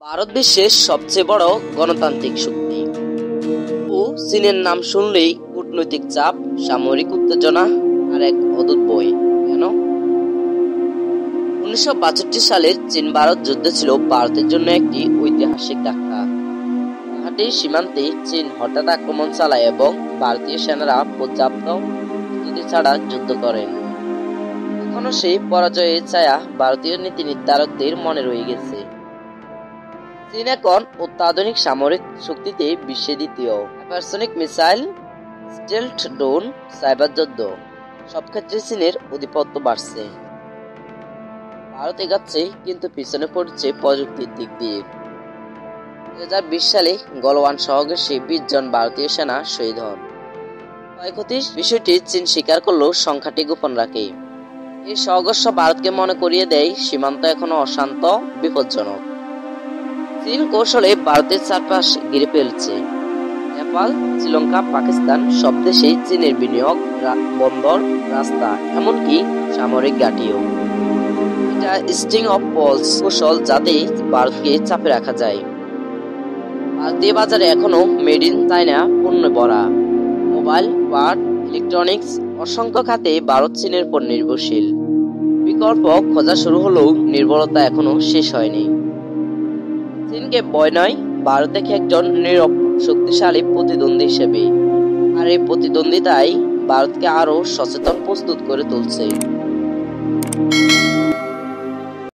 ভারত বিশ্বের সবচেয়ে বড় গণতান্ত্রিক শক্তি ও চীনের নাম শুনলেই কূটনৈতিক চাপ, সামরিক উত্তেজনা আর এক অদ্ভুত বই। কেন? 1962 সালের চীন ভারত যুদ্ধ ছিল ভারতের জন্য একটি ঐতিহাসিক ধাক্কা। গুয়াহাটির সীমান্তে চীন হঠাৎ আক্রমণ চালায় এবং ভারতীয় সেনারা পর্যাপ্ত প্রস্তুতি ছাড়া যুদ্ধ করেন। এখনো সেই পরাজয়ের ছায়া ভারতীয় নীতি নির্ধারকদের মনে রয়ে গেছে। চীন এখন অত্যাধুনিক সামরিক শক্তিতে বিশ্বে দ্বিতীয়। Hypersonic missile, stealth drone, cyber যুদ্ধ, সব ক্ষেত্রে চীনের আধিপত্য বাড়ছে। ভারত এগাচ্ছে, কিন্তু পিছনে পড়ছে প্রযুক্তির দিক দিয়ে। 2020 সালে গলওয়ান সংঘর্ষে 20 জন ভারতীয় সেনা শহীদ হন। ক্ষয়ক্ষতির বিষয়টি চীন স্বীকার করলেও সংখ্যাটি গোপন রাখে। এই সংঘর্ষ ভারতকে মনে করিয়ে দেয় সীমান্ত এখনো অশান্ত, বিপজ্জনক। চীন কৌশলে ভারতের চারপাশ ঘিরে ফেলছে। নেপাল, শ্রীলঙ্কা, পাকিস্তান সব দেশেই চীনের বিনিয়োগ, বন্দর, রাস্তা, এমনকি সামরিক ঘাঁটিও। এটা স্ট্রিং অফ পলস কৌশল, যাতে ভারতকে চাপে রাখা যায়। ভারতীয় বাজারে এখনো মেড ইন চায়না পণ্য ভরা। মোবাইল, পাট, ইলেকট্রনিক্স, অসংখ্য খাতে ভারত চীনের উপর নির্ভরশীল। বিকল্প খোঁজা শুরু হলেও নির্ভরতা এখনো শেষ হয়নি। চীনকে ভয় নয়, ভারত দেখে একজন নীরব শক্তিশালী প্রতিদ্বন্দ্বী হিসেবে। আর এই প্রতিদ্বন্দ্বিতাই ভারতকে আরো সচেতন প্রস্তুত করে তুলছে।